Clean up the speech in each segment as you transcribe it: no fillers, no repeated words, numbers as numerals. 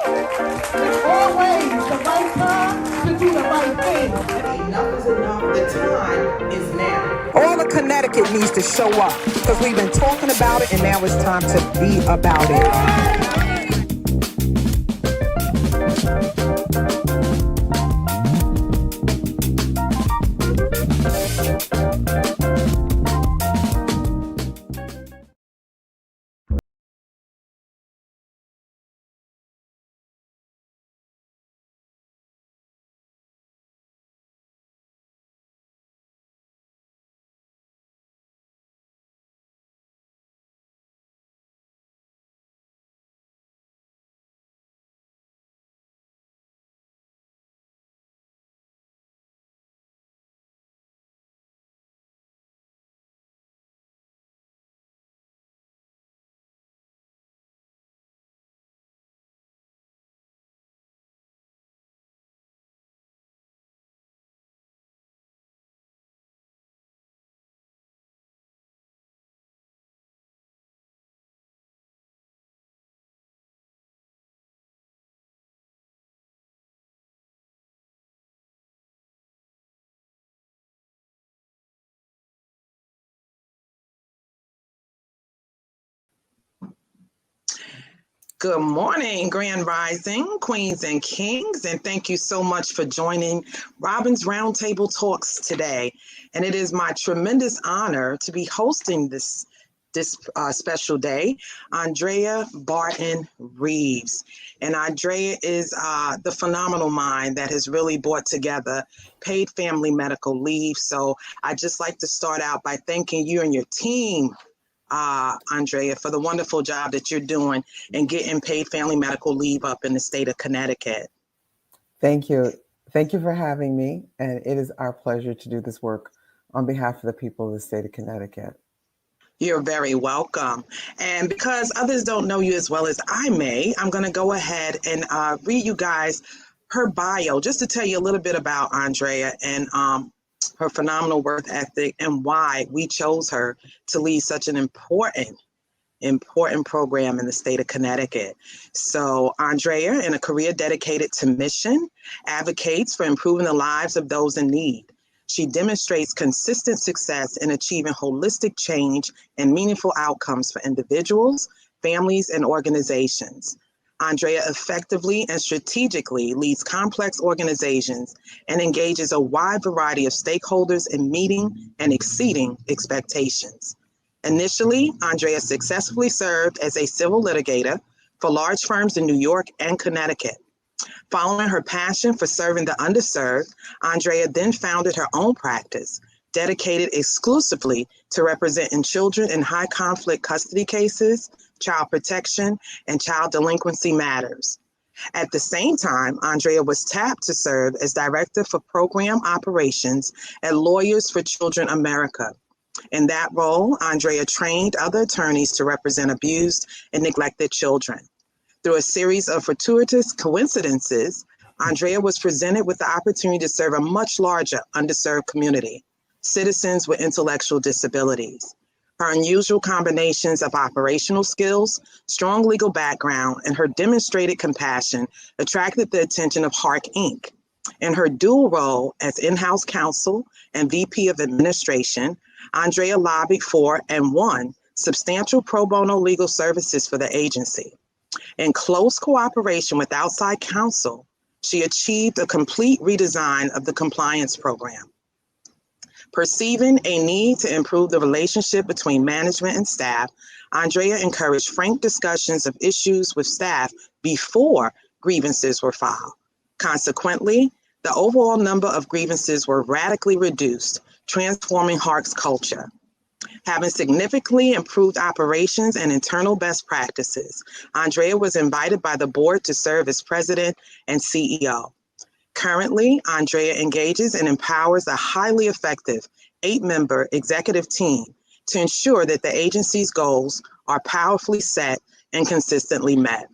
It's always the right time to do the right thing. Enough is enough. The time is now. All of Connecticut needs to show up because we've been talking about it and now it's time to be about it. Good morning, Grand Rising, Queens and Kings, and thank you so much for joining Robyn's Roundtable Talks today. And it is my tremendous honor to be hosting this special day, Andrea Barton Reeves. And Andrea is the phenomenal mind that has really brought together paid family medical leave. So I'd just like to start out by thanking you and your team, Andrea, for the wonderful job that you're doing and getting paid family medical leave up in the state of Connecticut. Thank you. Thank you for having me. And it is our pleasure to do this work on behalf of the people of the state of Connecticut. You're very welcome. And because others don't know you as well as I may, I'm going to go ahead and read you guys her bio, just to tell you a little bit about Andrea and her phenomenal work ethic and why we chose her to lead such an important program in the state of Connecticut. So Andrea, in a career dedicated to mission, advocates for improving the lives of those in need. She demonstrates consistent success in achieving holistic change and meaningful outcomes for individuals, families, and organizations. Andrea effectively and strategically leads complex organizations and engages a wide variety of stakeholders in meeting and exceeding expectations. Initially, Andrea successfully served as a civil litigator for large firms in New York and Connecticut. Following her passion for serving the underserved, Andrea then founded her own practice, dedicated exclusively to representing children in high conflict custody cases, child protection, and child delinquency matters. At the same time, Andrea was tapped to serve as Director for Program Operations at Lawyers for Children America. In that role, Andrea trained other attorneys to represent abused and neglected children. Through a series of fortuitous coincidences, Andrea was presented with the opportunity to serve a much larger underserved community, citizens with intellectual disabilities. Her unusual combinations of operational skills, strong legal background, and her demonstrated compassion attracted the attention of HARC Inc. In her dual role as in-house counsel and VP of Administration, Andrea lobbied for and won substantial pro bono legal services for the agency. In close cooperation with outside counsel, she achieved a complete redesign of the compliance program. Perceiving a need to improve the relationship between management and staff, Andrea encouraged frank discussions of issues with staff before grievances were filed. Consequently, the overall number of grievances were radically reduced, transforming HARC's culture. Having significantly improved operations and internal best practices, Andrea was invited by the board to serve as president and CEO. Currently, Andrea engages and empowers a highly effective 8-member executive team to ensure that the agency's goals are powerfully set and consistently met.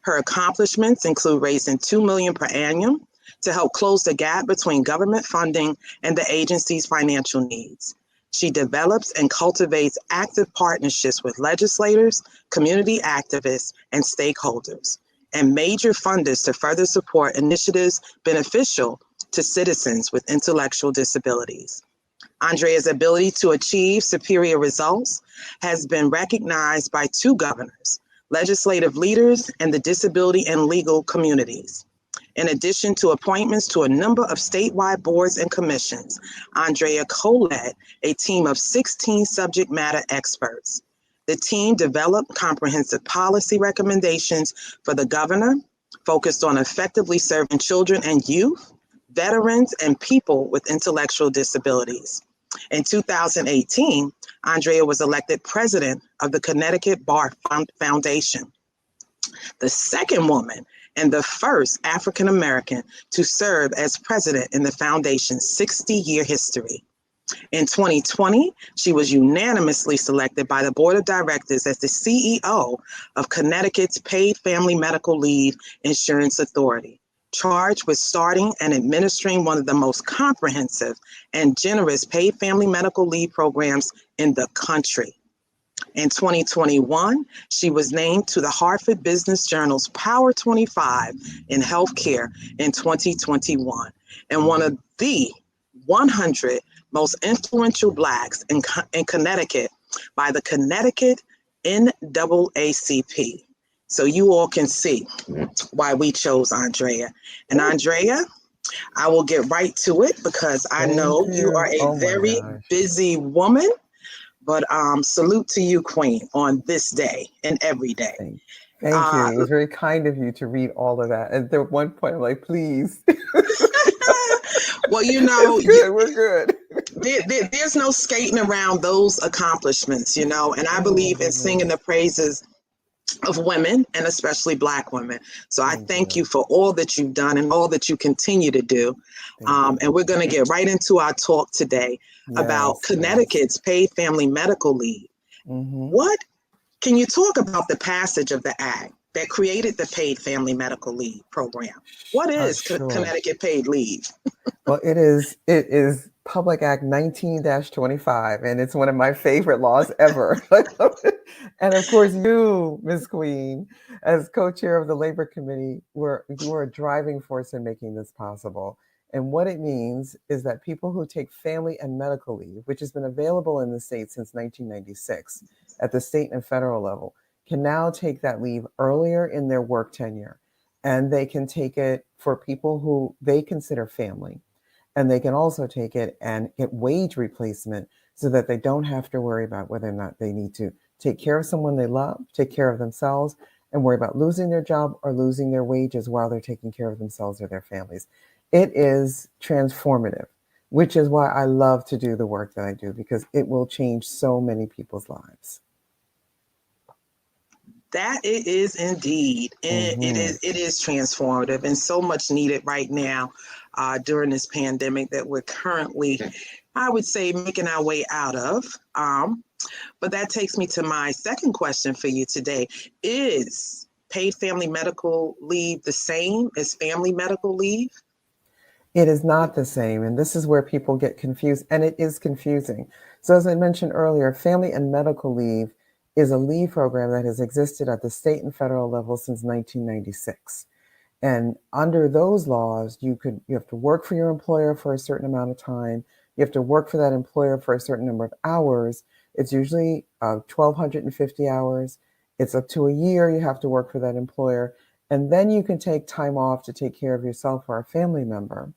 Her accomplishments include raising $2 million per annum to help close the gap between government funding and the agency's financial needs. She develops and cultivates active partnerships with legislators, community activists, and stakeholders. and major funders to further support initiatives beneficial to citizens with intellectual disabilities. Andrea's ability to achieve superior results has been recognized by 2 governors, legislative leaders, and the disability and legal communities. In addition to appointments to a number of statewide boards and commissions, Andrea co-led a team of 16 subject matter experts. The team developed comprehensive policy recommendations for the governor, focused on effectively serving children and youth, veterans, and people with intellectual disabilities. In 2018, Andrea was elected president of the Connecticut Bar Foundation, the second woman and the first African American to serve as president in the foundation's 60-year history. In 2020, she was unanimously selected by the board of directors as the CEO of Connecticut's Paid Family Medical Leave Insurance Authority, charged with starting and administering one of the most comprehensive and generous paid family medical leave programs in the country. In 2021, she was named to the Harvard Business Journal's Power 25 in Healthcare in 2021, and one of the 100 most influential Blacks in Connecticut by the Connecticut NAACP. So you all can see why we chose Andrea. And Andrea, I will get right to it because I know you are a very busy woman. But salute to you, Queen, on this day and every day. Thank you. It was very kind of you to read all of that. And at one point, I'm like, please. Well, you know, we're good. There's no skating around those accomplishments, you know, and I believe in singing the praises of women and especially Black women. So I thank you for all that you've done and all that you continue to do. And we're going to get right into our talk today about Connecticut's paid family medical leave. What can you talk about the passage of the act that created the paid family medical leave program? What is Connecticut paid leave? Well, it is Public Act 19-25, and it's one of my favorite laws ever. And of course, you, Ms. Queen, as co-chair of the Labor Committee, you were a driving force in making this possible. And what it means is that people who take family and medical leave, which has been available in the state since 1996 at the state and federal level, can now take that leave earlier in their work tenure. And they can take it for people who they consider family. And they can also take it and get wage replacement so that they don't have to worry about whether or not they need to take care of someone they love, take care of themselves, and worry about losing their job or losing their wages while they're taking care of themselves or their families. It is transformative, which is why I love to do the work that I do, because it will change so many people's lives. That it is indeed. It is transformative and so much needed right now during this pandemic that we're currently, I would say, making our way out of. But that takes me to my second question for you today. Is paid family medical leave the same as family medical leave? It is not the same, and this is where people get confused, and it is confusing. So as I mentioned earlier, family and medical leave is a leave program that has existed at the state and federal level since 1996. And under those laws, you have to work for your employer for a certain amount of time. You have to work for that employer for a certain number of hours. It's usually 1,250 hours. It's up to a year you have to work for that employer. And then you can take time off to take care of yourself or a family member.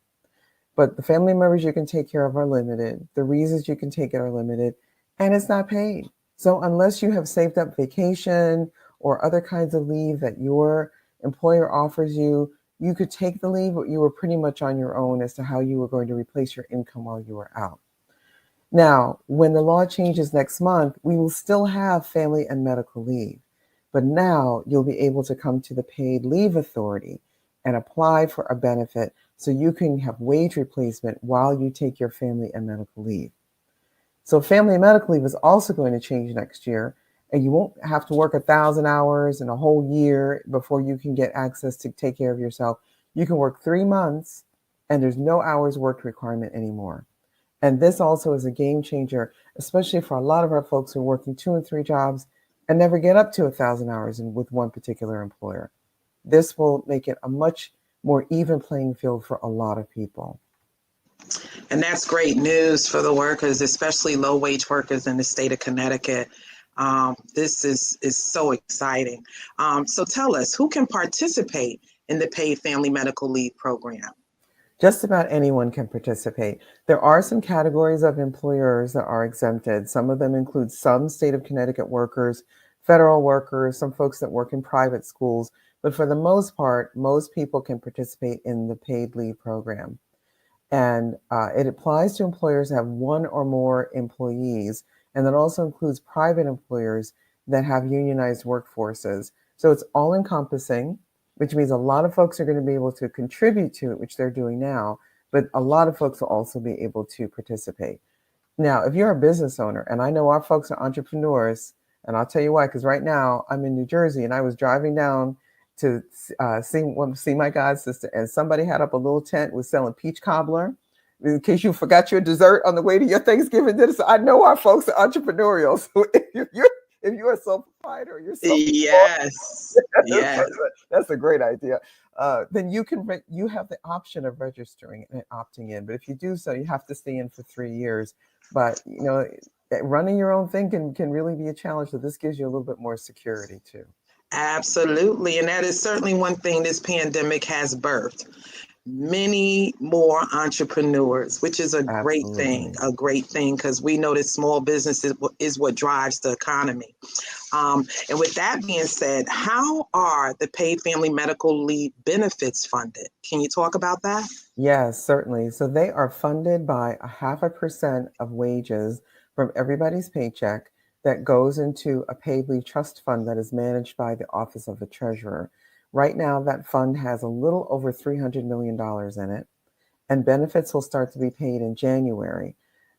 But the family members you can take care of are limited. The reasons you can take it are limited, and it's not paid. So unless you have saved up vacation or other kinds of leave that your employer offers you, you could take the leave, but you were pretty much on your own as to how you were going to replace your income while you were out. Now, when the law changes next month, we will still have family and medical leave. But now you'll be able to come to the Paid Leave Authority and apply for a benefit so you can have wage replacement while you take your family and medical leave. So family and medical leave is also going to change next year, and you won't have to work 1,000 hours in a whole year before you can get access to take care of yourself. You can work 3 months, and there's no hours worked requirement anymore. And this also is a game changer, especially for a lot of our folks who are working 2 and 3 jobs and never get up to 1,000 hours with one particular employer. this will make it a much more even playing field for a lot of people. And that's great news for the workers, especially low-wage workers in the state of Connecticut. This is so exciting. So tell us, who can participate in the paid family medical leave program? Just about anyone can participate. There are some categories of employers that are exempted. Some of them include some state of Connecticut workers, federal workers, some folks that work in private schools. But for the most part, most people can participate in the paid leave program. And it applies to employers that have one or more employees, and that also includes private employers that have unionized workforces. So it's all encompassing, which means a lot of folks are going to be able to contribute to it, which they're doing now, but a lot of folks will also be able to participate. Now, if you're a business owner, and I know our folks are entrepreneurs, and I'll tell you why, because right now I'm in New Jersey and I was driving down to see my god sister, and somebody had up a little tent, was selling peach cobbler in case you forgot your dessert on the way to your Thanksgiving dinner. So I know our folks are entrepreneurial. So if you're a sole proprietor, you're Yes, yes. that's a great idea. Then you have the option of registering and opting in. But if you do so, you have to stay in for 3 years. But running your own thing can really be a challenge. So this gives you a little bit more security too. Absolutely. And that is certainly one thing this pandemic has birthed. Many more entrepreneurs, which is a great thing, because we know that small business is what drives the economy. And with that being said, how are the paid family medical leave benefits funded? Can you talk about that? Yes, certainly. So they are funded by 0.5% of wages from everybody's paycheck that goes into a paid leave trust fund that is managed by the Office of the Treasurer. Right now, that fund has a little over $300 million in it, and benefits will start to be paid in January.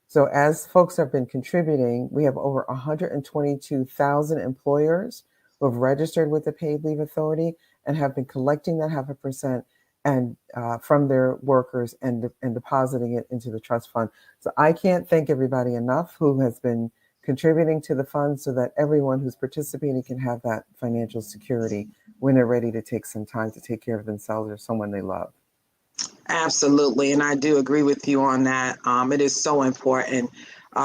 So as folks have been contributing, we have over 122,000 employers who have registered with the Paid Leave Authority and have been collecting that 0.5% and from their workers and depositing it into the trust fund. So I can't thank everybody enough who has been contributing to the fund so that everyone who's participating can have that financial security when they're ready to take some time to take care of themselves or someone they love. Absolutely. And I do agree with you on that. It is so important.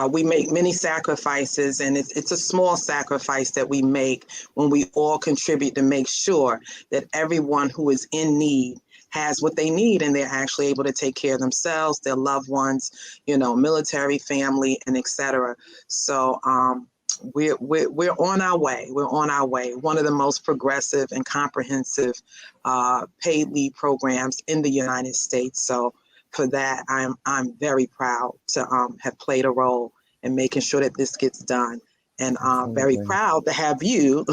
We make many sacrifices, and it's a small sacrifice that we make when we all contribute to make sure that everyone who is in need has what they need, and they're actually able to take care of themselves, their loved ones, military, family, and etc. So we're on our way. We're on our way. One of the most progressive and comprehensive paid leave programs in the United States. So for that, I'm very proud to have played a role in making sure that this gets done. And I'm very proud to have you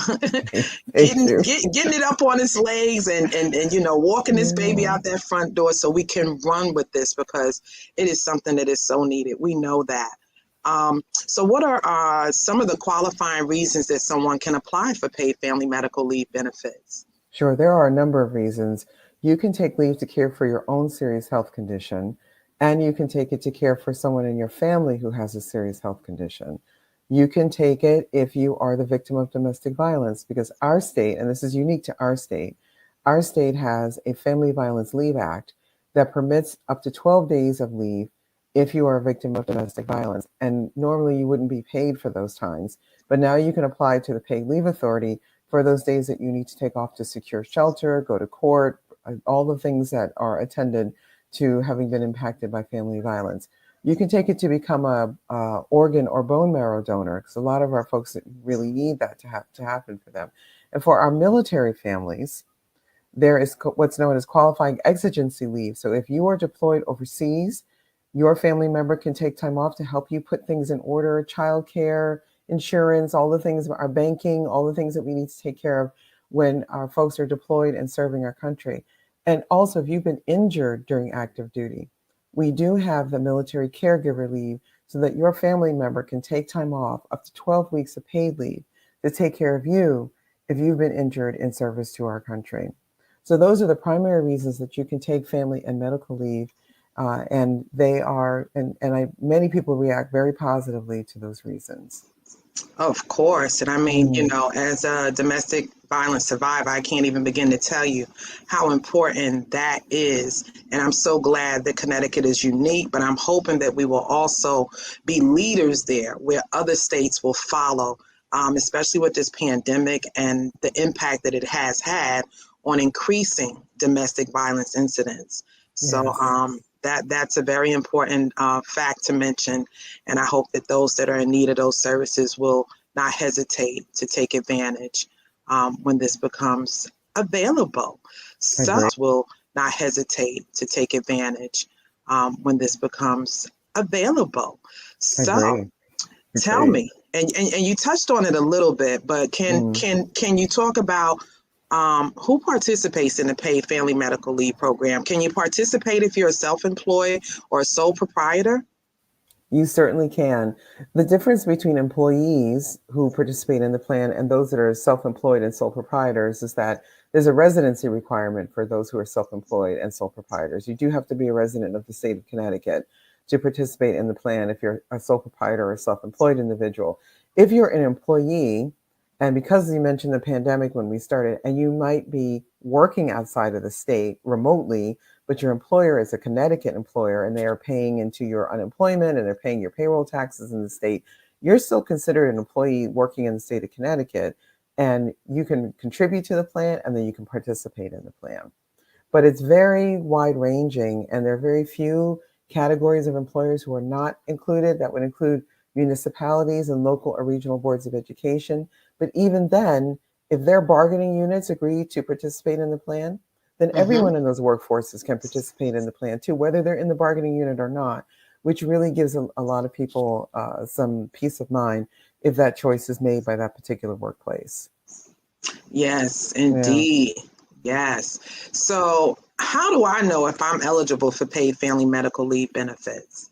getting it up on its legs and walking this baby out that front door so we can run with this, because it is something that is so needed. We know that. So what are some of the qualifying reasons that someone can apply for paid family medical leave benefits? Sure, there are a number of reasons. You can take leave to care for your own serious health condition, and you can take it to care for someone in your family who has a serious health condition. You can take it if you are the victim of domestic violence, because our state, and this is unique to our state has a Family Violence Leave Act that permits up to 12 days of leave if you are a victim of domestic violence. And normally you wouldn't be paid for those times, but now you can apply to the Paid Leave Authority for those days that you need to take off to secure shelter, go to court, all the things that are attendant to having been impacted by family violence. You can take it to become a organ or bone marrow donor, because a lot of our folks really need that to happen for them. And for our military families, there is what's known as qualifying exigency leave. So if you are deployed overseas, your family member can take time off to help you put things in order, childcare, insurance, all the things, our banking, all the things that we need to take care of when our folks are deployed and serving our country. And also, if you've been injured during active duty, we do have the military caregiver leave so that your family member can take time off, up to 12 weeks of paid leave, to take care of you if you've been injured in service to our country. So those are the primary reasons that you can take family and medical leave. And they are, many people react very positively to those reasons. Of course. And I mean, Mm, as a domestic violence survivor, I can't even begin to tell you how important that is. And I'm so glad that Connecticut is unique, but I'm hoping that we will also be leaders there where other states will follow, especially with this pandemic and the impact that it has had on increasing domestic violence incidents. So yes, that's a very important fact to mention. And I hope that those that are in need of those services will not hesitate to take advantage when this becomes available. So agree, will not hesitate to take advantage when this becomes available. So agree, tell agree. me, and you touched on it a little bit, but Mm. can you talk about who participates in the paid family medical leave program? Can you participate if you're a self-employed or a sole proprietor? You certainly can. The difference between employees who participate in the plan and those that are self-employed and sole proprietors is that there's a residency requirement for those who are self-employed and sole proprietors. You do have to be a resident of the state of Connecticut to participate in the plan if you're a sole proprietor or a self-employed individual. If you're an employee, and because you mentioned the pandemic when we started, and you might be working outside of the state remotely, but your employer is a Connecticut employer and they are paying into your unemployment and they're paying your payroll taxes in the state, you're still considered an employee working in the state of Connecticut, and you can contribute to the plan and then you can participate in the plan. But it's very wide ranging, and there are very few categories of employers who are not included. That would include municipalities and local or regional boards of education. But even then, if their bargaining units agree to participate in the plan, then Hmm. everyone in those workforces can participate in the plan too, whether they're in the bargaining unit or not, which really gives a lot of people some peace of mind if that choice is made by that particular workplace. Yes, Yeah. indeed. Yes. So, how do I know if I'm eligible for paid family medical leave benefits?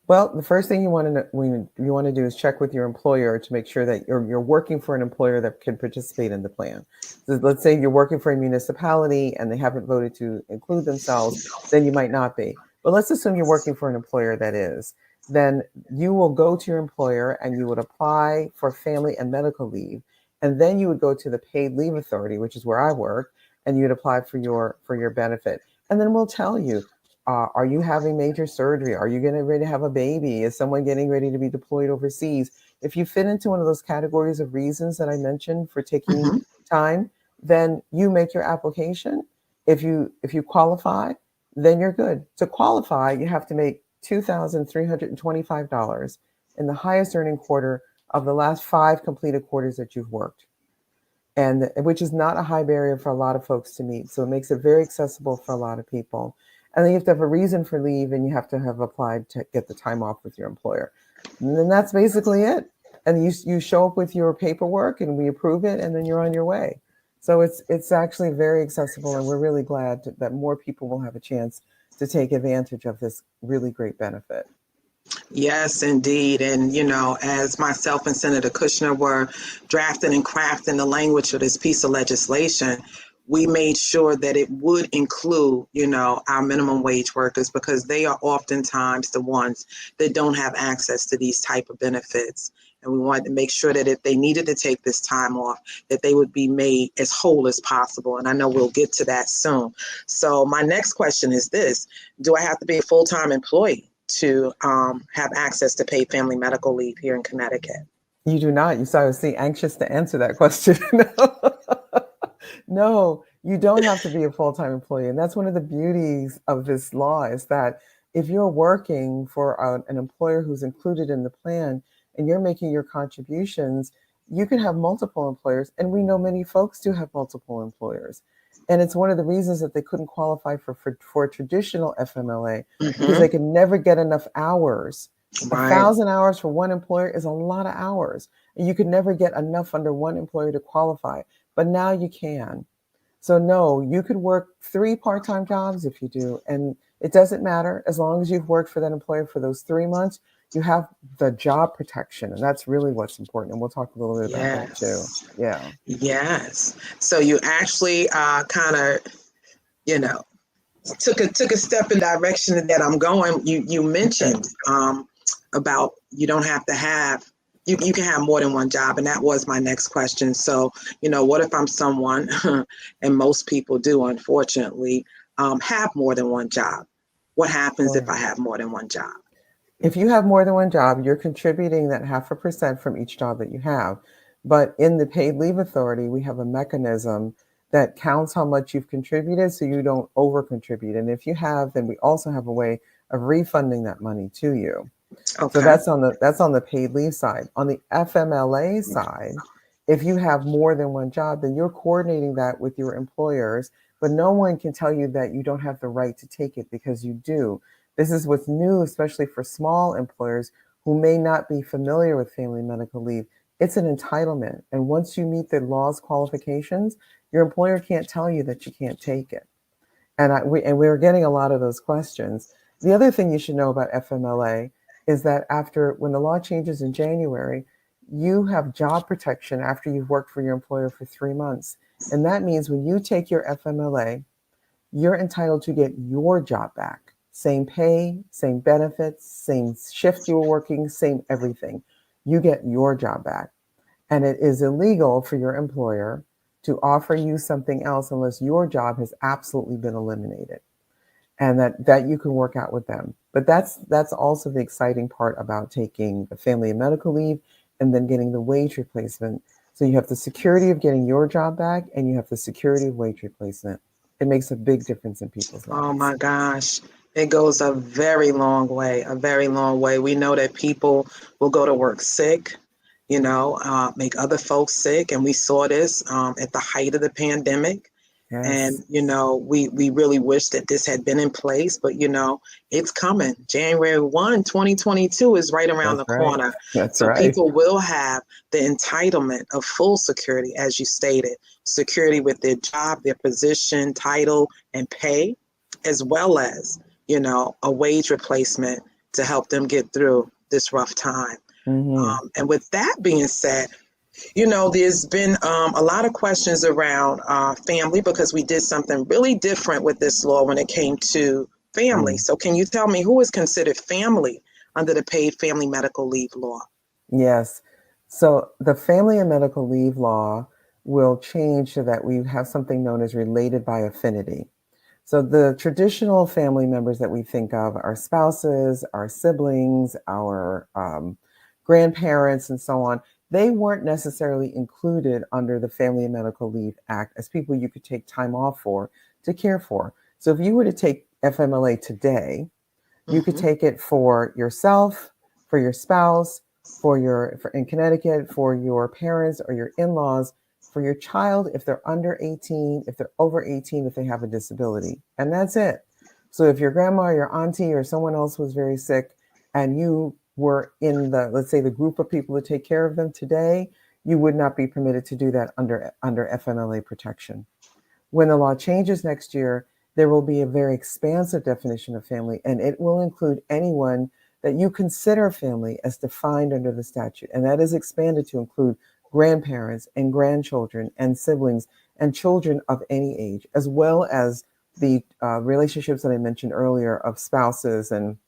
Well, the first thing you want to do is check with your employer to make sure that you're working for an employer that can participate in the plan. So let's say you're working for a municipality and they haven't voted to include themselves, then you might not be. But let's assume you're working for an employer that is. Then you will go to your employer and you would apply for family and medical leave, and then you would go to the paid leave authority, which is where I work, and you'd apply for your benefit. And then we'll tell you, are you having major surgery? Are you getting ready to have a baby? Is someone getting ready to be deployed overseas? If you fit into one of those categories of reasons that I mentioned for taking Hmm. time, then you make your application. If you qualify, then you're good. To qualify, you have to make $2,325 in the highest earning quarter of the last 5 completed quarters that you've worked, and which is not a high barrier for a lot of folks to meet. So it makes it very accessible for a lot of people. And then you have to have a reason for leave, and you have to have applied to get the time off with your employer. And then that's basically it. And you show up with your paperwork, and we approve it, and then you're on your way. So it's actually very accessible, and we're really glad that more people will have a chance to take advantage of this really great benefit. Yes, indeed. And, as myself and Senator Kushner were drafting and crafting the language of this piece of legislation, we made sure that it would include, our minimum wage workers because they are oftentimes the ones that don't have access to these type of benefits. And we wanted to make sure that if they needed to take this time off, that they would be made as whole as possible. And I know we'll get to that soon. So my next question is this: do I have to be a full-time employee to have access to paid family medical leave here in Connecticut? You do not. You saw I was anxious to answer that question. No, you don't have to be a full-time employee. And that's one of the beauties of this law is that if you're working for an employer who's included in the plan and you're making your contributions, you can have multiple employers. And we know many folks do have multiple employers. And it's one of the reasons that they couldn't qualify for a traditional FMLA because they Hmm. could never get enough hours. A Right. 1,000 hours for one employer is a lot of hours. And you could never get enough under one employer to qualify. But now you can. So no, you could work 3 part-time jobs if you do, and it doesn't matter as long as you've worked for that employer for those 3 months. You have the job protection, and that's really what's important. And we'll talk a little bit about that too. Yes. Yeah. Yes. So you actually kind of, you know, took a step in direction that I'm going. You mentioned about you don't have to have you can have more than one job. And that was my next question. So, what if I'm someone, and most people do, unfortunately, have more than one job? What happens if I have more than one job? If you have more than one job, you're contributing that 0.5% from each job that you have. But in the paid leave authority, we have a mechanism that counts how much you've contributed so you don't over contribute. And if you have, then we also have a way of refunding that money to you. Okay. So that's on the paid leave side. On the FMLA side, if you have more than one job, then you're coordinating that with your employers, but no one can tell you that you don't have the right to take it, because you do. This is what's new, especially for small employers who may not be familiar with family medical leave. It's an entitlement. And once you meet the law's qualifications, your employer can't tell you that you can't take it. And we're getting a lot of those questions. The other thing you should know about FMLA is that when the law changes in January, you have job protection after you've worked for your employer for 3 months. And that means when you take your FMLA, you're entitled to get your job back. Same pay, same benefits, same shift you were working, same everything. You get your job back. And it is illegal for your employer to offer you something else unless your job has absolutely been eliminated, and that you can work out with them. But that's also the exciting part about taking the family and medical leave and then getting the wage replacement. So you have the security of getting your job back, and you have the security of wage replacement. It makes a big difference in people's lives. Oh my gosh. It goes a very long way, a very long way. We know that people will go to work sick, make other folks sick. And we saw this at the height of the pandemic. Yes. And, we really wish that this had been in place, but, it's coming. January 1, 2022 is right around the corner. That's so right. People will have the entitlement of full security, as you stated, security with their job, their position, title, and pay, as well as, a wage replacement to help them get through this rough time. Mm-hmm. And with that being said, there's been a lot of questions around family, because we did something really different with this law when it came to family. So can you tell me who is considered family under the paid family medical leave law? Yes. So the family and medical leave law will change so that we have something known as related by affinity. So the traditional family members that we think of, our spouses, our siblings, our grandparents, and so on, they weren't necessarily included under the Family and Medical Leave Act as people you could take time off for to care for. So if you were to take FMLA today, you could take it for yourself, for your spouse, in Connecticut, for your parents or your in-laws, for your child if they're under 18, if they're over 18, if they have a disability. And that's it. So if your grandma or your auntie or someone else was very sick and you were in let's say the group of people to take care of them today, you would not be permitted to do that under FMLA protection. When the law changes next year, there will be a very expansive definition of family, and it will include anyone that you consider family as defined under the statute. And that is expanded to include grandparents and grandchildren and siblings and children of any age, as well as the relationships that I mentioned earlier of spouses and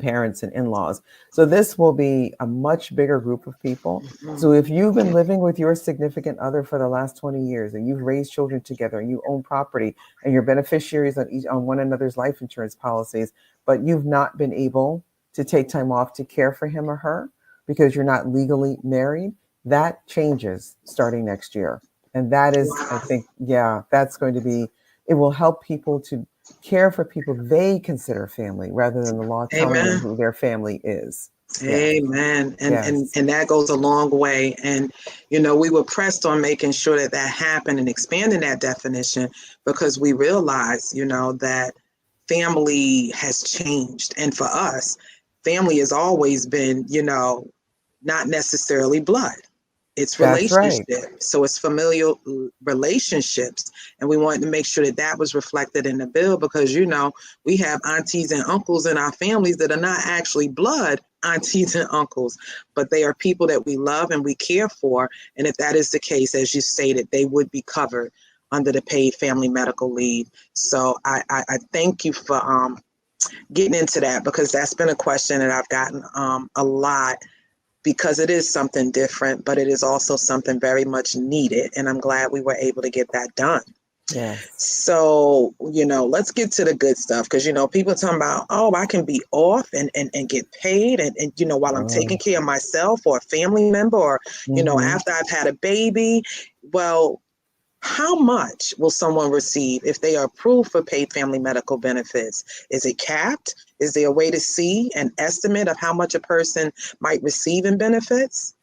parents and in-laws. So this will be a much bigger group of people. So if you've been living with your significant other for the last 20 years and you've raised children together and you own property and you're beneficiaries on one another's life insurance policies, but you've not been able to take time off to care for him or her because you're not legally married, that changes starting next year. And that is, I think, that's going to be, it will help people to care for people they consider family rather than the law telling them who their family is. Amen. And that goes a long way. And, we were pressed on making sure that happened and expanding that definition because we realized, that family has changed. And for us, family has always been, not necessarily blood. It's relationships. Right. So it's familial relationships. And we wanted to make sure that was reflected in the bill because, we have aunties and uncles in our families that are not actually blood aunties and uncles, but they are people that we love and we care for. And if that is the case, as you stated, they would be covered under the paid family medical leave. So I thank you for getting into that because that's been a question that I've gotten a lot. because it is something different, but it is also something very much needed. And I'm glad we were able to get that done. Yes. So, let's get to the good stuff because, people talking about, oh, I can be off and get paid and while I'm taking care of myself or a family member or, after I've had a baby. Well, how much will someone receive if they are approved for paid family medical benefits? Is it capped? Is there a way to see an estimate of how much a person might receive in benefits?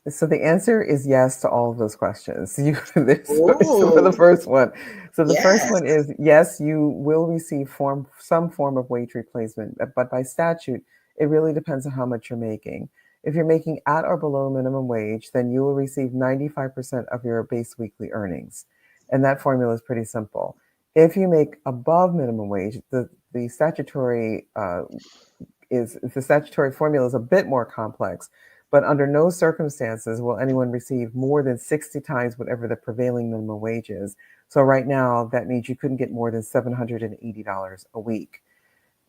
So the answer is yes to all of those questions. So for the first one. So the first one is yes, you will receive some form of wage replacement, but by statute, it really depends on how much you're making. If you're making at or below minimum wage, then you will receive 95% of your base weekly earnings. And that formula is pretty simple. If you make above minimum wage, the statutory formula is a bit more complex. But under no circumstances will anyone receive more than 60 times whatever the prevailing minimum wage is. So right now, that means you couldn't get more than $780 a week.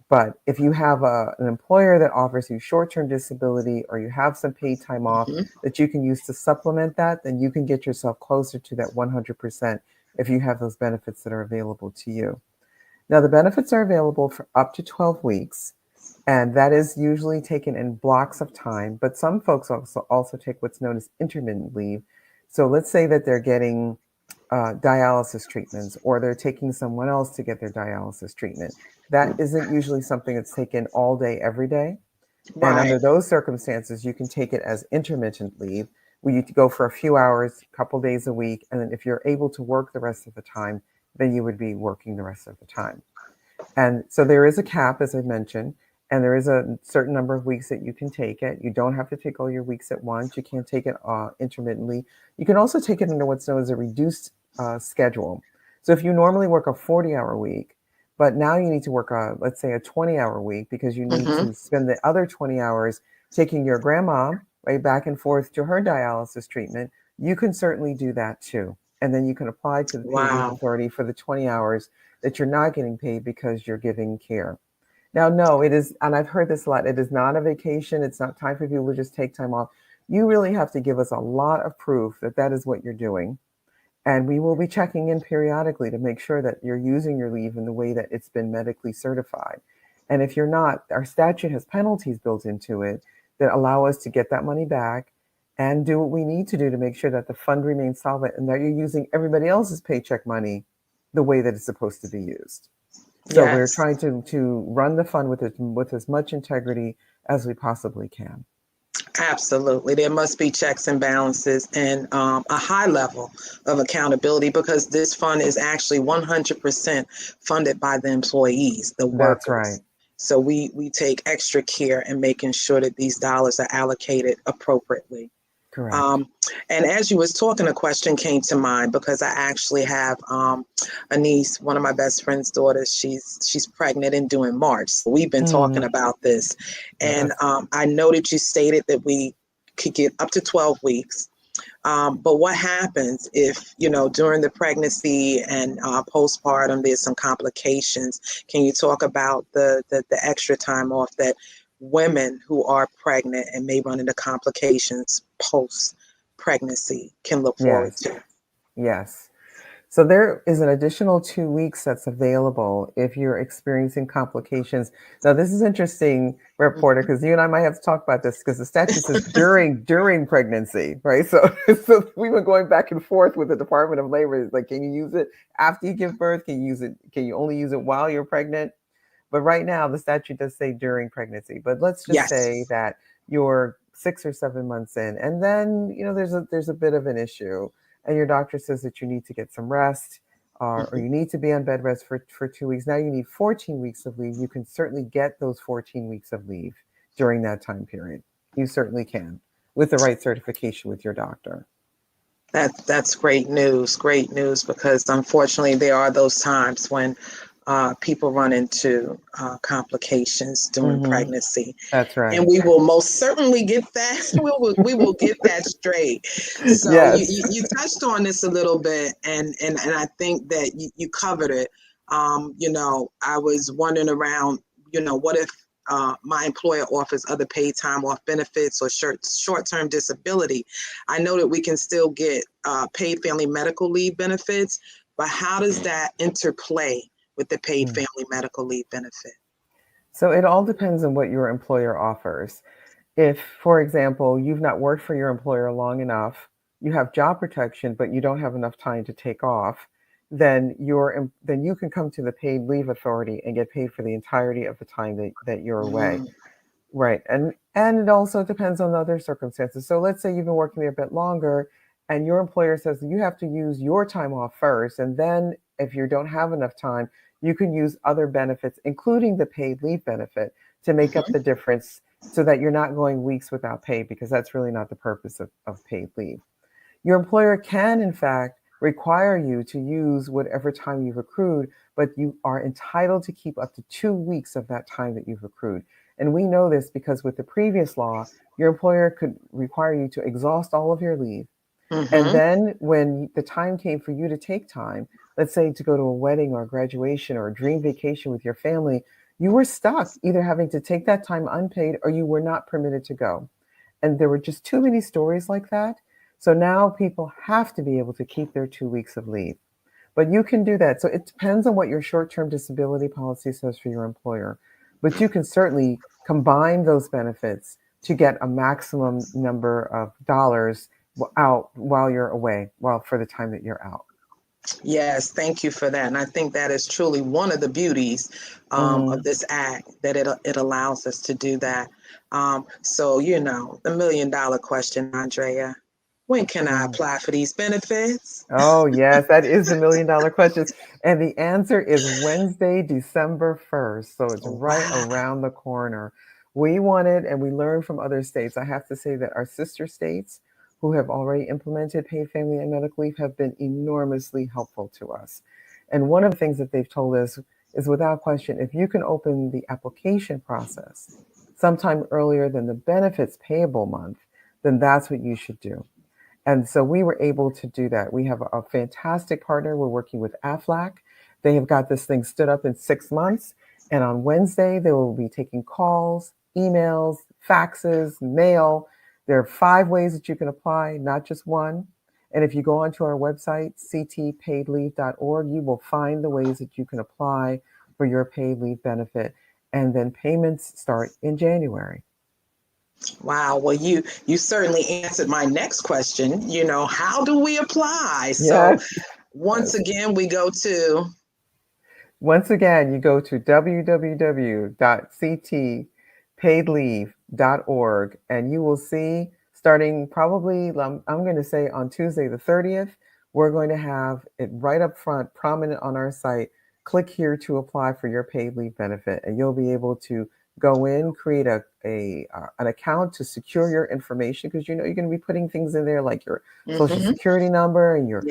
But if you have an employer that offers you short-term disability or you have some paid time off that you can use to supplement that, then you can get yourself closer to that 100% if you have those benefits that are available to you. Now, the benefits are available for up to 12 weeks. And that is usually taken in blocks of time, but some folks also take what's known as intermittent leave. So let's say that they're getting dialysis treatments or they're taking someone else to get their dialysis treatment. That isn't usually something that's taken all day, every day. Right. And under those circumstances, you can take it as intermittent leave, where you go for a few hours, a couple days a week. And then if you're able to work the rest of the time, then you would be working the rest of the time. And so there is a cap, as I mentioned. And there is a certain number of weeks that you can take it. You don't have to take all your weeks at once. You can't take it intermittently. You can also take it under what's known as a reduced schedule. So if you normally work a 40-hour week, but now you need to work let's say a 20-hour week because you need to spend the other 20 hours taking your grandma right back and forth to her dialysis treatment, you can certainly do that too. And then you can apply to the payment authority for the 20 hours that you're not getting paid because you're giving care. Now, no, it is, and I've heard this a lot, it is not a vacation. It's not time for people to just take time off. You really have to give us a lot of proof that that is what you're doing. And we will be checking in periodically to make sure that you're using your leave in the way that it's been medically certified. And if you're not, our statute has penalties built into it that allow us to get that money back and do what we need to do to make sure that the fund remains solvent and that you're using everybody else's paycheck money the way that it's supposed to be used. So we're trying to run the fund with as much integrity as we possibly can. Absolutely. There must be checks and balances and a high level of accountability because this fund is actually 100% funded by the employees, the workers. That's right. So we take extra care in making sure that these dollars are allocated appropriately. Correct. And as you was talking, a question came to mind because I actually have a niece, one of my best friend's daughters. She's pregnant and due in March. So we've been talking about this. And I know that you stated that we could get up to 12 weeks. But what happens if, during the pregnancy and postpartum, there's some complications? Can you talk about the extra time off that women who are pregnant and may run into complications post-pregnancy can look forward to? Yes. So there is an additional 2 weeks that's available if you're experiencing complications. Now, this is interesting, reporter, because you and I might have to talk about this because the statute says during pregnancy, right? So we've been going back and forth with the Department of Labor. It's like, can you use it after you give birth? Can you only use it while you're pregnant? But right now, the statute does say during pregnancy. But let's just say that you're 6 or 7 months in, and then there's a bit of an issue, and your doctor says that you need to get some rest, or you need to be on bed rest for 2 weeks. Now you need 14 weeks of leave. You can certainly get those 14 weeks of leave during that time period. You certainly can, with the right certification with your doctor. That's great news. Great news, because unfortunately there are those times when people run into complications during pregnancy. That's right. And we will most certainly get that. We will get that straight. So you touched on this a little bit, and I think that you covered it. I was wondering around, what if my employer offers other paid time off benefits or short-term disability, I know that we can still get paid family medical leave benefits, but how does that interplay with the paid family medical leave benefit? So it all depends on what your employer offers. If, for example, you've not worked for your employer long enough, you have job protection, but you don't have enough time to take off, then you can come to the paid leave authority and get paid for the entirety of the time that you're away. Right. And it also depends on other circumstances. So let's say you've been working there a bit longer and your employer says you have to use your time off first. And then if you don't have enough time, you can use other benefits, including the paid leave benefit, to make up the difference so that you're not going weeks without pay, because that's really not the purpose of paid leave. Your employer can, in fact, require you to use whatever time you've accrued, but you are entitled to keep up to 2 weeks of that time that you've accrued. And we know this because with the previous law, your employer could require you to exhaust all of your leave. And then when the time came for you to take time, let's say to go to a wedding or a graduation or a dream vacation with your family, you were stuck either having to take that time unpaid or you were not permitted to go. And there were just too many stories like that. So now people have to be able to keep their 2 weeks of leave. But you can do that. So it depends on what your short-term disability policy says for your employer. But you can certainly combine those benefits to get a maximum number of dollars out while you're away, for the time that you're out. Yes, thank you for that. And I think that is truly one of the beauties of this act, that it allows us to do that. So, the $1 million question, Andrea, when can I apply for these benefits? Oh, yes, that is the $1 million question. And the answer is Wednesday, December 1st. So it's right Wow. around the corner. We wanted, and we learned from other states. I have to say that our sister states who have already implemented paid family and medical leave have been enormously helpful to us. And one of the things that they've told us is, without question, if you can open the application process sometime earlier than the benefits payable month, then that's what you should do. And so we were able to do that. We have a fantastic partner. We're working with AFLAC. They have got this thing stood up in 6 months. And on Wednesday, they will be taking calls, emails, faxes, mail. There are 5 ways that you can apply, not just one. And if you go onto our website, ctpaidleave.org, you will find the ways that you can apply for your paid leave benefit. And then payments start in January. Wow. Well, you certainly answered my next question. How do we apply? Yes. So once again, we go to... Once again, you go to www.ctpaidleave.org and you will see, starting probably, I'm going to say on Tuesday the 30th, we're going to have it right up front, prominent on our site. Click here to apply for your paid leave benefit, and you'll be able to go in, create an account to secure your information, because you're going to be putting things in there like your social security number and your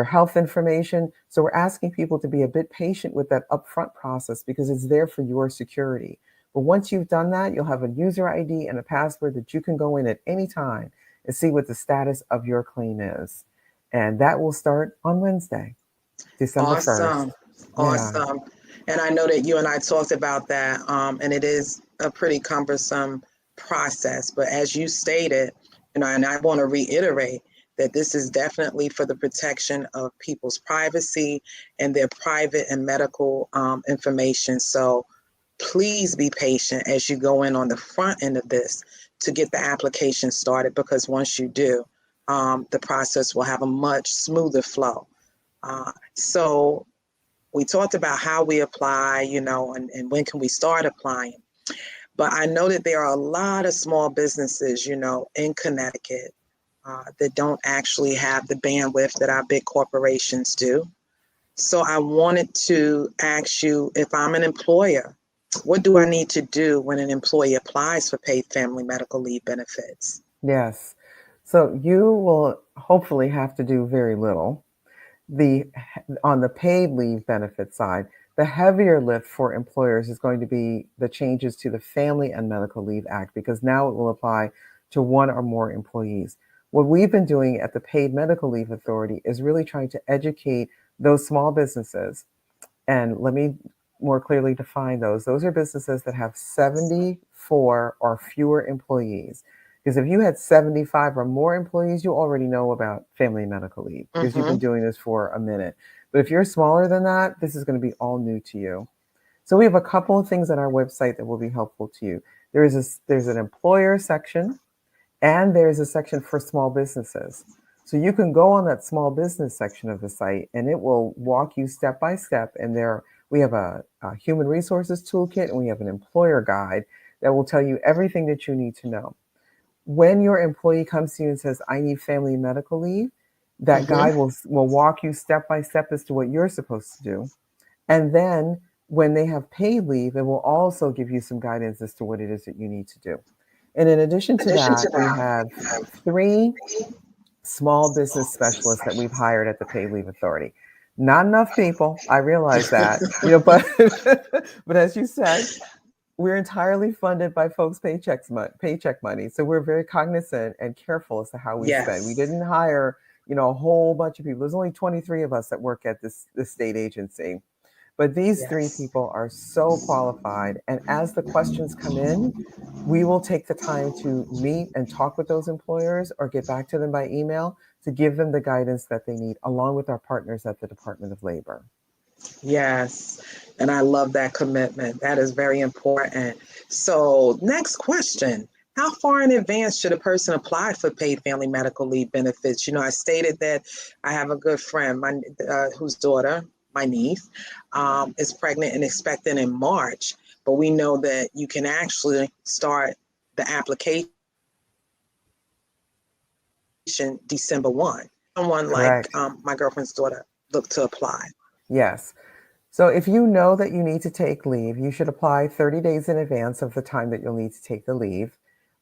health information. So we're asking people to be a bit patient with that upfront process because it's there for your security. But once you've done that, you'll have a user ID and a password that you can go in at any time and see what the status of your claim is. And that will start on Wednesday, December 1st. Awesome. And I know that you and I talked about that, and it is a pretty cumbersome process. But as you stated, and I want to reiterate that this is definitely for the protection of people's privacy and their private and medical information. So please be patient as you go in on the front end of this to get the application started, because once you do, the process will have a much smoother flow. So we talked about how we apply, and when can we start applying. But I know that there are a lot of small businesses, in Connecticut that don't actually have the bandwidth that our big corporations do. So I wanted to ask you, if I'm an employer, what do I need to do when an employee applies for paid family medical leave benefits? Yes. So you will hopefully have to do very little. On the paid leave benefit side, the heavier lift for employers is going to be the changes to the Family and Medical Leave Act, because now it will apply to one or more employees. What we've been doing at the Paid Medical Leave Authority is really trying to educate those small businesses. And let me more clearly define those. Those are businesses that have 74 or fewer employees. Because if you had 75 or more employees, you already know about family and medical leave because you've been doing this for a minute. But if you're smaller than that, this is going to be all new to you. So we have a couple of things on our website that will be helpful to you. There's an employer section, and there's a section for small businesses. So you can go on that small business section of the site, and it will walk you step by step. And we have a human resources toolkit, and we have an employer guide that will tell you everything that you need to know. When your employee comes to you and says, I need family and medical leave, that guide will walk you step by step as to what you're supposed to do. And then when they have paid leave, it will also give you some guidance as to what it is that you need to do. And in addition to that, we have 3 small business specialists that we've hired at the Paid Leave Authority. Not enough people, I realize that, but as you said, we're entirely funded by folks' paycheck money. So we're very cognizant and careful as to how we spend. We didn't hire, a whole bunch of people. There's only 23 of us that work at this state agency. But these 3 people are so qualified. And as the questions come in, we will take the time to meet and talk with those employers or get back to them by email to give them the guidance that they need, along with our partners at the Department of Labor. Yes. And I love that commitment. That is very important. So next question. How far in advance should a person apply for paid family medical leave benefits? I stated that I have a good friend, whose daughter, my niece, is pregnant and expecting in March, but we know that you can actually start the application December 1. Someone like my girlfriend's daughter look to apply. Yes. So if you know that you need to take leave, you should apply 30 days in advance of the time that you'll need to take the leave.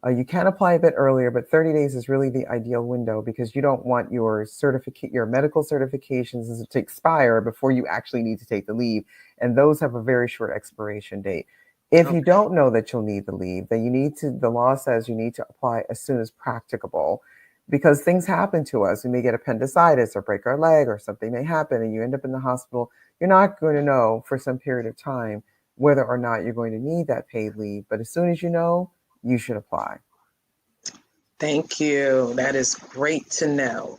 You can apply a bit earlier, but 30 days is really the ideal window because you don't want your medical certifications to expire before you actually need to take the leave. And those have a very short expiration date. If you don't know that you'll need the leave, then the law says you need to apply as soon as practicable because things happen to us. We may get appendicitis or break our leg or something may happen and you end up in the hospital. You're not going to know for some period of time whether or not you're going to need that paid leave. But as soon as you know, you should apply. Thank you. That is great to know.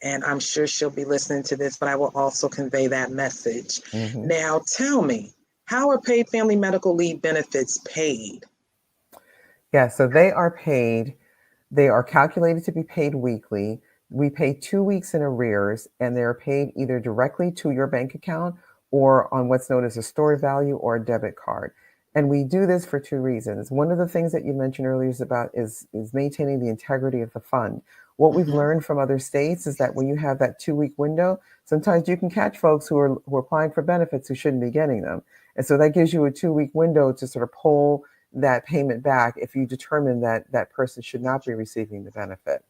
And I'm sure she'll be listening to this, but I will also convey that message. Now, tell me, how are paid family medical leave benefits paid? Yeah, so they are paid. They are calculated to be paid weekly. We pay 2 weeks in arrears, and they're paid either directly to your bank account or on what's known as a stored value or a debit card. And we do this for 2 reasons. One of the things that you mentioned earlier is maintaining the integrity of the fund. What we've learned from other states is that when you have that 2 week window, sometimes you can catch folks who are applying for benefits who shouldn't be getting them. And so that gives you a 2 week window to sort of pull that payment back if you determine that that person should not be receiving the benefit.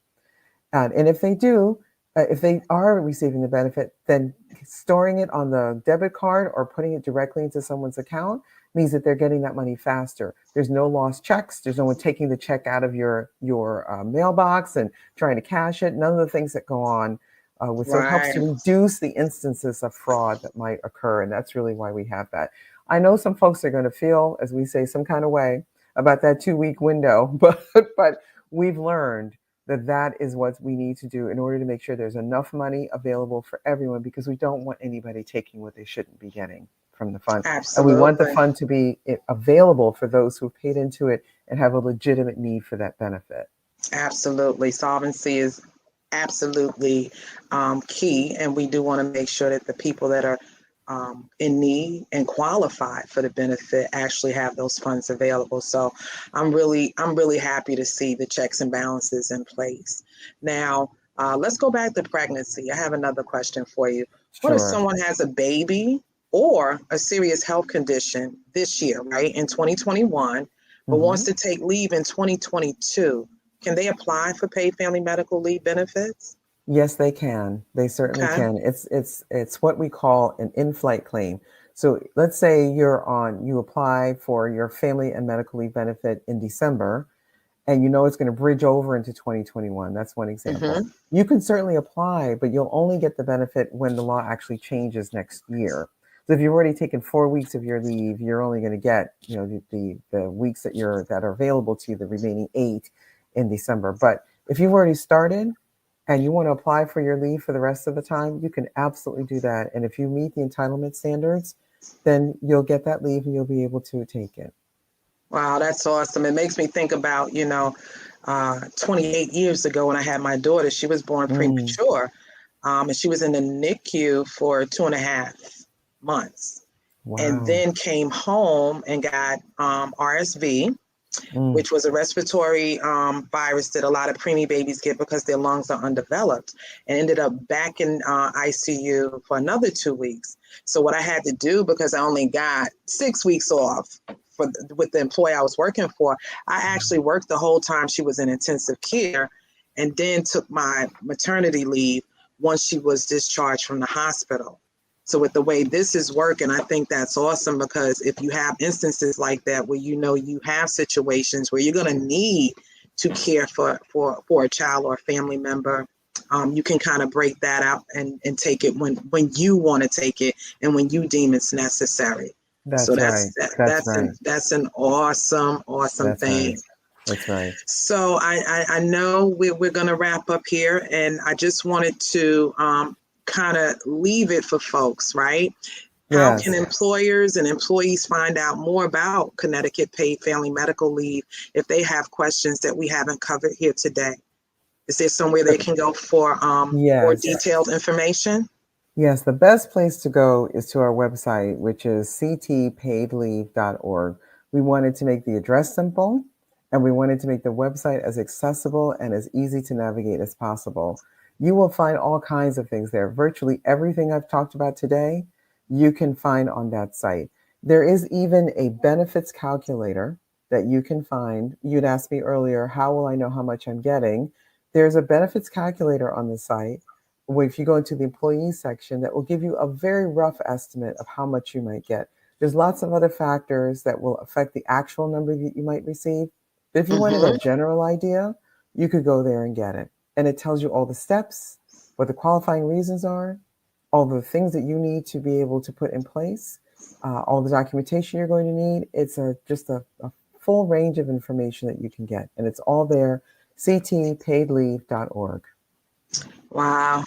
And if they do, if they are receiving the benefit, then storing it on the debit card or putting it directly into someone's account means that they're getting that money faster. There's no lost checks. There's no one taking the check out of your mailbox and trying to cash it. None of the things that go on so it helps to reduce the instances of fraud that might occur. And that's really why we have that. I know some folks are going to feel, as we say, some kind of way about that 2 week window, but we've learned that is what we need to do in order to make sure there's enough money available for everyone, because we don't want anybody taking what they shouldn't be getting from the fund. Absolutely. And we want the fund to be available for those who've paid into it and have a legitimate need for that benefit. Absolutely. Solvency is absolutely key. And we do want to make sure that the people that are in need and qualified for the benefit actually have those funds available. So I'm really happy to see the checks and balances in place. Now, let's go back to pregnancy. I have another question for you. What if someone has a baby or a serious health condition this year, right, in 2021, but wants to take leave in 2022? Can they apply for paid family medical leave benefits? Yes, they can. They certainly can. It's what we call an in-flight claim. So let's say you apply for your family and medical leave benefit in December, and you know it's going to bridge over into 2021. That's one example. You can certainly apply, but you'll only get the benefit when the law actually changes next year. So if you've already taken 4 weeks of your leave, you're only going to get, the weeks that are available to you, the remaining 8 in December. But if you've already started and you want to apply for your leave for the rest of the time, you can absolutely do that. And if you meet the entitlement standards, then you'll get that leave and you'll be able to take it. Wow, that's awesome. It makes me think about, 28 years ago when I had my daughter. She was born Mm, premature, and she was in the NICU for 2.5 months, and wow. then came home and got RSV, Mm, which was a respiratory virus that a lot of preemie babies get because their lungs are undeveloped, and ended up back in ICU for another 2 weeks. So what I had to do, because I only got 6 weeks off with the employer I was working for, I actually worked the whole time she was in intensive care, and then took my maternity leave once she was discharged from the hospital. So with the way this is working, I think that's awesome, because if you have instances like that where you have situations where you're going to need to care for a child or a family member, you can kind of break that out and take it when you want to take it and when you deem it's necessary. So that's right. That's right. that's an awesome That's thing. right. That's right. So I know we're going to wrap up here, and I just wanted to kind of leave it for folks, right? How can Yes. employers and employees find out more about Connecticut paid family medical leave if they have questions that we haven't covered here today? Is there somewhere they can go for more Yes. detailed information? Yes, the best place to go is to our website, which is ctpaidleave.org. We wanted to make the address simple, and we wanted to make the website as accessible and as easy to navigate as possible. You will find all kinds of things there. Virtually everything I've talked about today, you can find on that site. There is even a benefits calculator that you can find. You'd asked me earlier, how will I know how much I'm getting? There's a benefits calculator on the site. If you go into the employee section, that will give you a very rough estimate of how much you might get. There's lots of other factors that will affect the actual number that you might receive. But if you wanted a Mm-hmm. general idea, you could go there and get it. And it tells you all the steps, what the qualifying reasons are, all the things that you need to be able to put in place, all the documentation you're going to need. It's just a full range of information that you can get. And it's all there, ctpaidleave.org. Wow.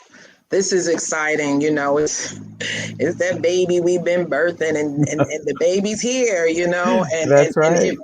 This is exciting. It's that baby we've been birthing, and the baby's here, That's right.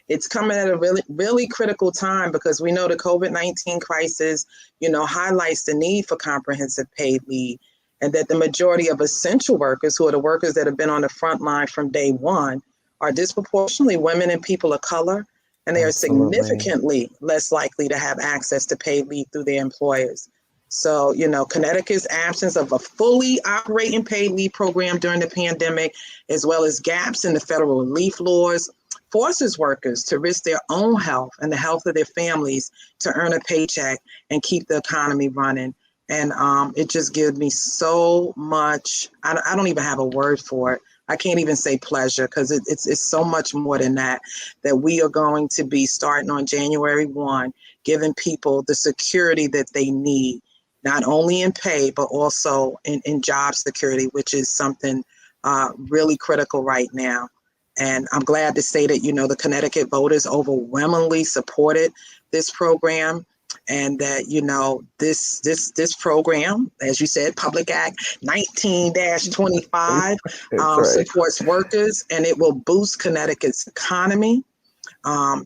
it's coming at a really, really critical time, because we know the COVID-19 crisis, highlights the need for comprehensive paid leave, and that the majority of essential workers, who are the workers that have been on the front line from day one, are disproportionately women and people of color, and they are Absolutely. significantly less likely to have access to paid leave through their employers. So, Connecticut's absence of a fully operating paid leave program during the pandemic, as well as gaps in the federal relief laws, forces workers to risk their own health and the health of their families to earn a paycheck and keep the economy running. And it just gives me so much, I don't even have a word for it. I can't even say pleasure, because it's so much more than that we are going to be starting on January 1, giving people the security that they need, not only in pay, but also in job security, which is something really critical right now. And I'm glad to say that, the Connecticut voters overwhelmingly supported this program, and that, this program, as you said, Public Act 19-25, That's right. supports workers, and it will boost Connecticut's economy.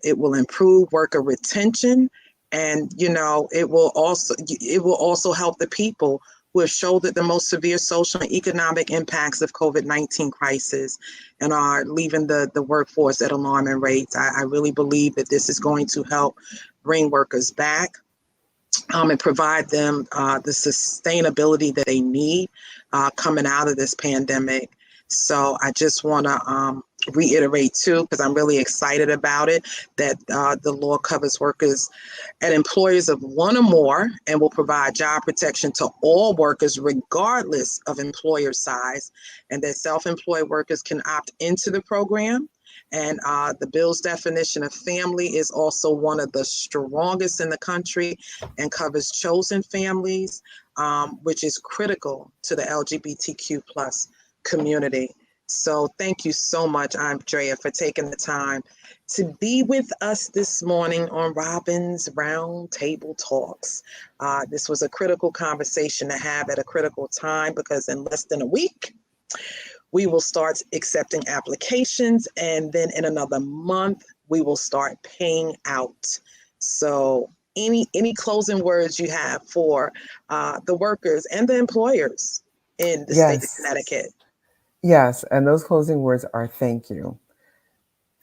It will improve worker retention, and it will also help the people who have shouldered the most severe social and economic impacts of COVID-19 crisis and are leaving the workforce at alarming rates. I really believe that this is going to help bring workers back, and provide them the sustainability that they need coming out of this pandemic. So I just want to reiterate too, because I'm really excited about it, that the law covers workers at employers of one or more, and will provide job protection to all workers regardless of employer size, and that self-employed workers can opt into the program. And the bill's definition of family is also one of the strongest in the country, and covers chosen families, which is critical to the LGBTQ plus community. So thank you so much, Andrea, for taking the time to be with us this morning on Robyn's Roundtable Talks. This was a critical conversation to have at a critical time, because in less than a week, we will start accepting applications, and then in another month, we will start paying out. So any closing words you have for the workers and the employers in the state of Connecticut? Yes, and those closing words are thank you.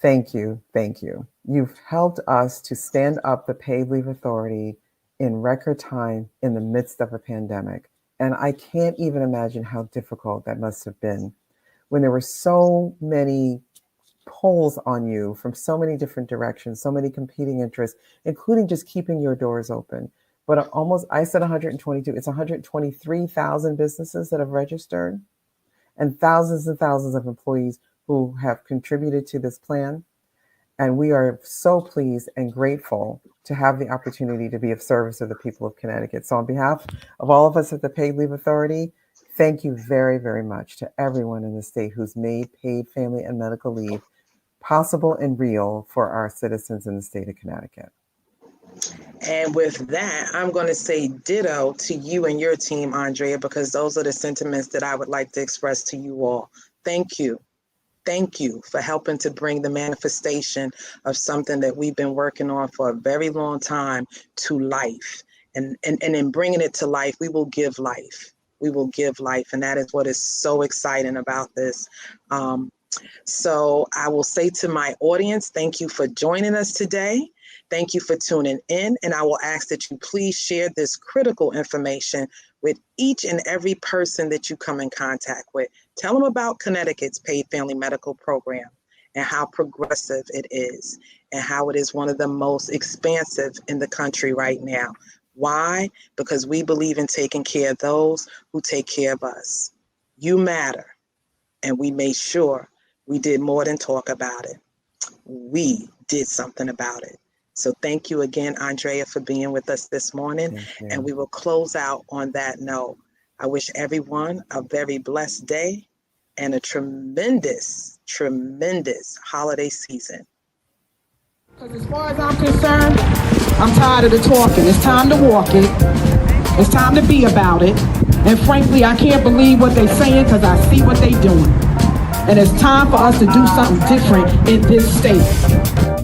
Thank you, thank you. You've helped us to stand up the paid leave authority in record time in the midst of a pandemic. And I can't even imagine how difficult that must have been when there were so many pulls on you from so many different directions, so many competing interests, including just keeping your doors open. But I said 122, it's 123,000 businesses that have registered, and thousands of employees who have contributed to this plan. And we are so pleased and grateful to have the opportunity to be of service to the people of Connecticut. So on behalf of all of us at the Paid Leave Authority, thank you very, very much to everyone in the state who's made paid family and medical leave possible and real for our citizens in the state of Connecticut. And with that, I'm going to say ditto to you and your team, Andrea, because those are the sentiments that I would like to express to you all. Thank you. Thank you for helping to bring the manifestation of something that we've been working on for a very long time to life. And in bringing it to life, we will give life. We will give life. And that is what is so exciting about this. So I will say to my audience, thank you for joining us today. Thank you for tuning in, and I will ask that you please share this critical information with each and every person that you come in contact with. Tell them about Connecticut's paid family medical program and how progressive it is, and how it is one of the most expansive in the country right now. Why? Because we believe in taking care of those who take care of us. You matter, and we made sure we did more than talk about it. We did something about it. So thank you again, Andrea, for being with us this morning. And we will close out on that note. I wish everyone a very blessed day and a tremendous, tremendous holiday season. Because as far as I'm concerned, I'm tired of the talking. It's time to walk it. It's time to be about it. And frankly, I can't believe what they're saying, because I see what they're doing. And it's time for us to do something different in this state.